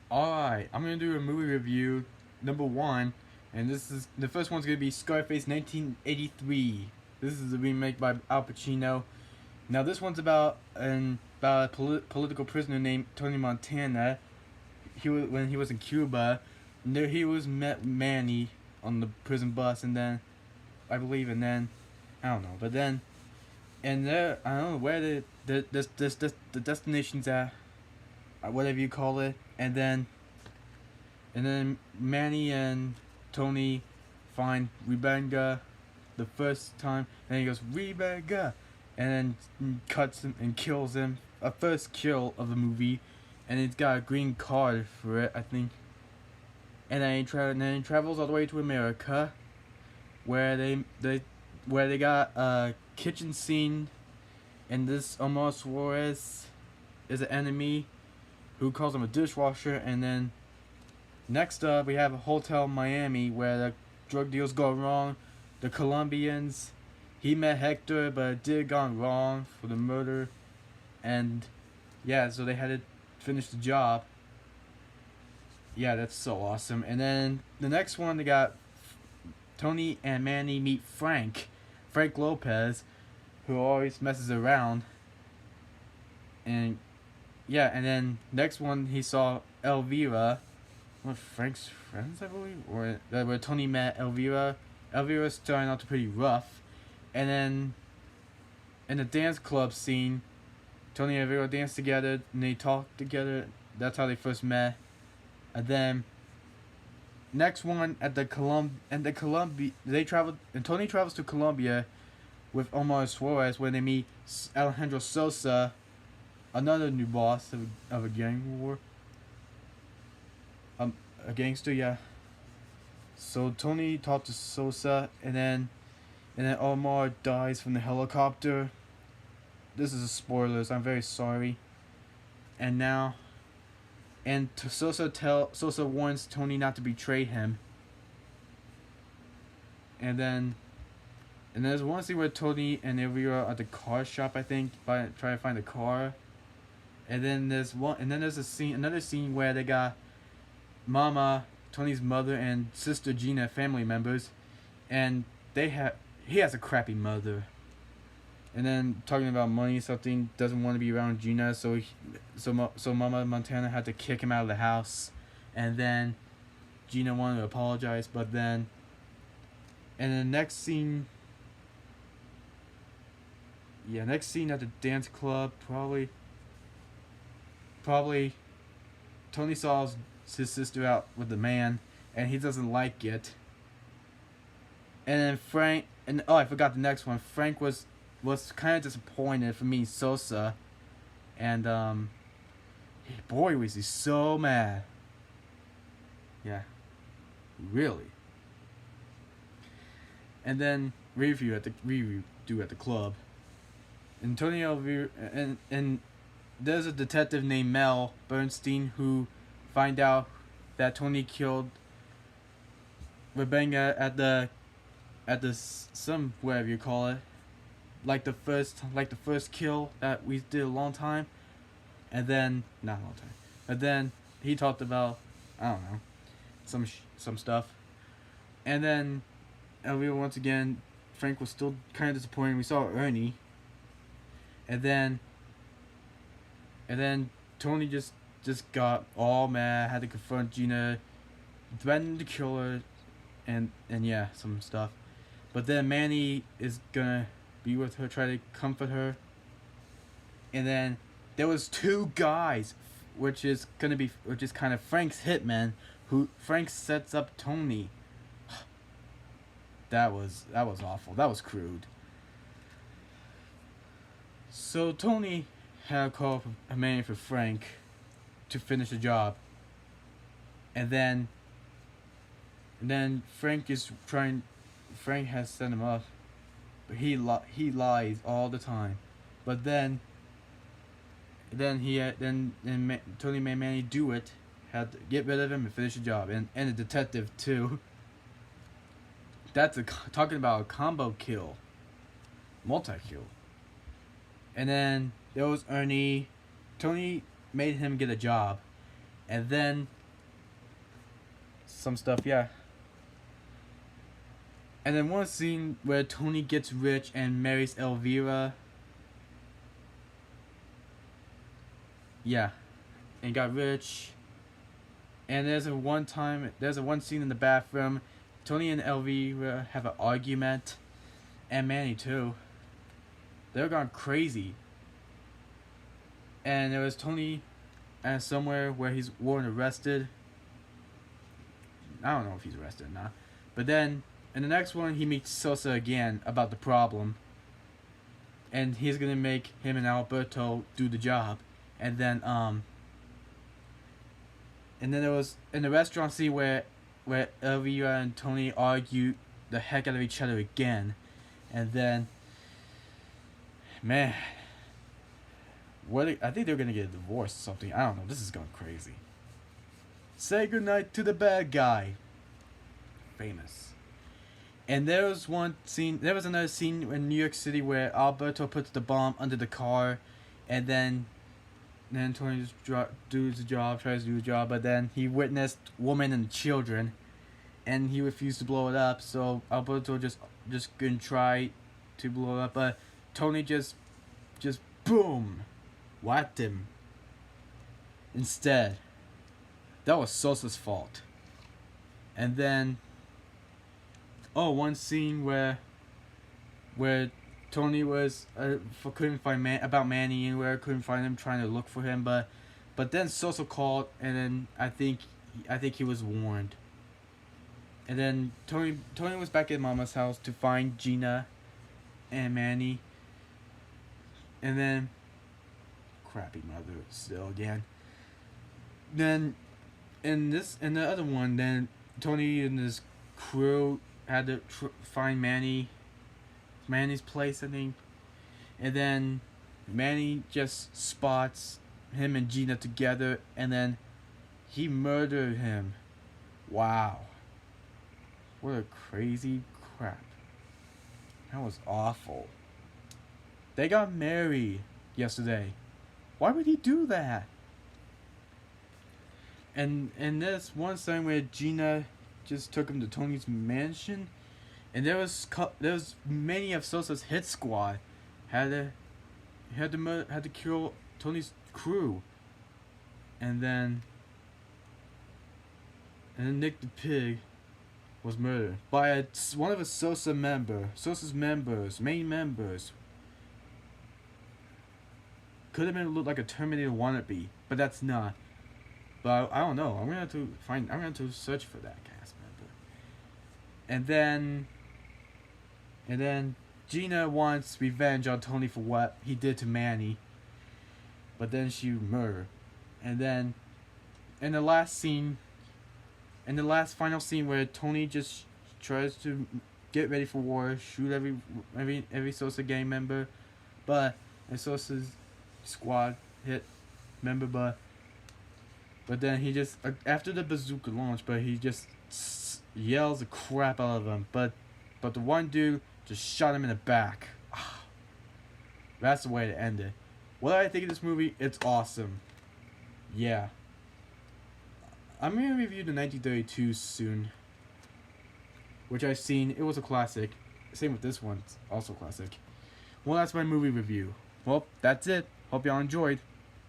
Alright, I'm gonna do a movie review, number one, and this is the first one's gonna be Scarface 1983. This is a remake by Al Pacino. Now this one's about a political prisoner named Tony Montana. When he was in Cuba, and there he was met Manny on the prison bus, and then I believe, and then I don't know, but then and there I don't know where the destination's at, whatever you call it, and then Manny and Tony find Rebecca the first time, and he goes Rebecca, and then cuts him and kills him. A first kill of the movie, and he's got a green card for it, I think. And then he travels all the way to America, where they got a kitchen scene, and this Omar Suarez is an enemy who calls him a dishwasher, and then next up we have a hotel Miami where the drug deals go wrong. The Colombians, he met Hector, but it did gone wrong for the murder, and yeah, so they had to finish the job. Yeah, that's so awesome. And then the next one, they got Tony and Manny meet Frank Lopez, who always messes around. And yeah, and then next one he saw Elvira, one of Frank's friends, I believe, or where Tony met Elvira. Elvira's starting out to pretty rough, and then in the dance club scene, Tony and Elvira dance together and they talk together. That's how they first met. And then next one at the Colombia, they traveled, and Tony travels to Colombia with Omar Suarez, where they meet Alejandro Sosa, another new boss of a gang war. A gangster, yeah. So Tony talked to Sosa, and then Omar dies from the helicopter. This is a spoilers. I'm very sorry. And now, Sosa warns Tony not to betray him. And then there's one scene where Tony and Elvira are at the car shop, I think, trying to find a car. And then there's another scene where they got Mama, Tony's mother, and sister Gina, family members, and he has a crappy mother. And then talking about money, something doesn't want to be around Gina, so Mama Montana had to kick him out of the house, and then Gina wanted to apologize, but then, and the next scene at the dance club, probably Tony saw his sister out with the man, and he doesn't like it. And then I forgot the next one. Frank was kind of disappointed for meeting Sosa, and boy was he so mad. Yeah, really. And then review at the club. And Tony Elvira and there's a detective named Mel Bernstein who find out that Tony killed Rebecca at the some whatever you call it, like the first kill that we did a long time, and then not a long time, but then he talked about, I don't know, some stuff, and then Elvira once again, Frank was still kind of disappointed. We saw Ernie, and then Tony just got all mad, had to confront Gina, threatened to kill her, and yeah, some stuff. But then Manny is gonna be with her, try to comfort her. And then there was two guys, which is kind of Frank's hitman, who Frank sets up Tony. That was awful. That was crude. So Tony had a call from a man for Frank to finish the job, and then Frank has set him up, but he lies all the time. But then Tony made Manny do it, had to get rid of him and finish the job, and the detective too. That's talking about a combo kill, multi-kill. And then there was Ernie. Tony made him get a job, And then some stuff, yeah. And then one scene where Tony gets rich and marries Elvira. Yeah, and got rich. And there's a one scene in the bathroom. Tony and Elvira have an argument, and Manny too. They're gone crazy. And there was Tony, and somewhere where he's Warren arrested. I don't know if he's arrested or not. But then in the next one, he meets Sosa again about the problem, and he's gonna make him and Alberto do the job. And then there was in the restaurant scene where Elvira and Tony argue the heck out of each other again. And then, man, I think they're gonna get a divorce or something. I don't know. This is going crazy. Say goodnight to the bad guy. Famous. And there was another scene in New York City where Alberto puts the bomb under the car, and then Tony just tries to do his job, but then he witnessed women and children, and he refused to blow it up. So Alberto just couldn't try to blow it up, but Tony just boom, whacked him. Instead, that was Sosa's fault. And then, one scene where Tony was couldn't find Manny anywhere, couldn't find him, trying to look for him, but then Sosa called, and then I think he was warned. And then Tony was back at Mama's house to find Gina and Manny. And then crappy mother still again. Then in the other one, then Tony and his crew had to find Manny's place, I think. And then Manny just spots him and Gina together, and then he murdered him. Wow. What a crazy crap. That was awful. They got married yesterday. Why would he do that? And there's one scene where Gina just took him to Tony's mansion, and there was many of Sosa's hit squad had to kill Tony's crew, and then Nick the Pig was murdered by one of Sosa's main members. Could have been looked like a Terminator wannabe, but that's not. But I don't know. I'm gonna have to search for that cast member. And then Gina wants revenge on Tony for what he did to Manny. But then she murdered. And then in the final scene where Tony just tries to get ready for war, shoot every Sosa gang member, and Sosa's squad hit member, but then he just after the bazooka launch, but he just yells the crap out of them, but the one dude just shot him in the back. That's the way to end it. What do I think of this movie? It's awesome. Yeah. I'm going to review the 1932 soon, which I've seen. It was a classic. Same with this one. It's also classic. Well, that's my movie review. Well, that's it. Hope y'all enjoyed.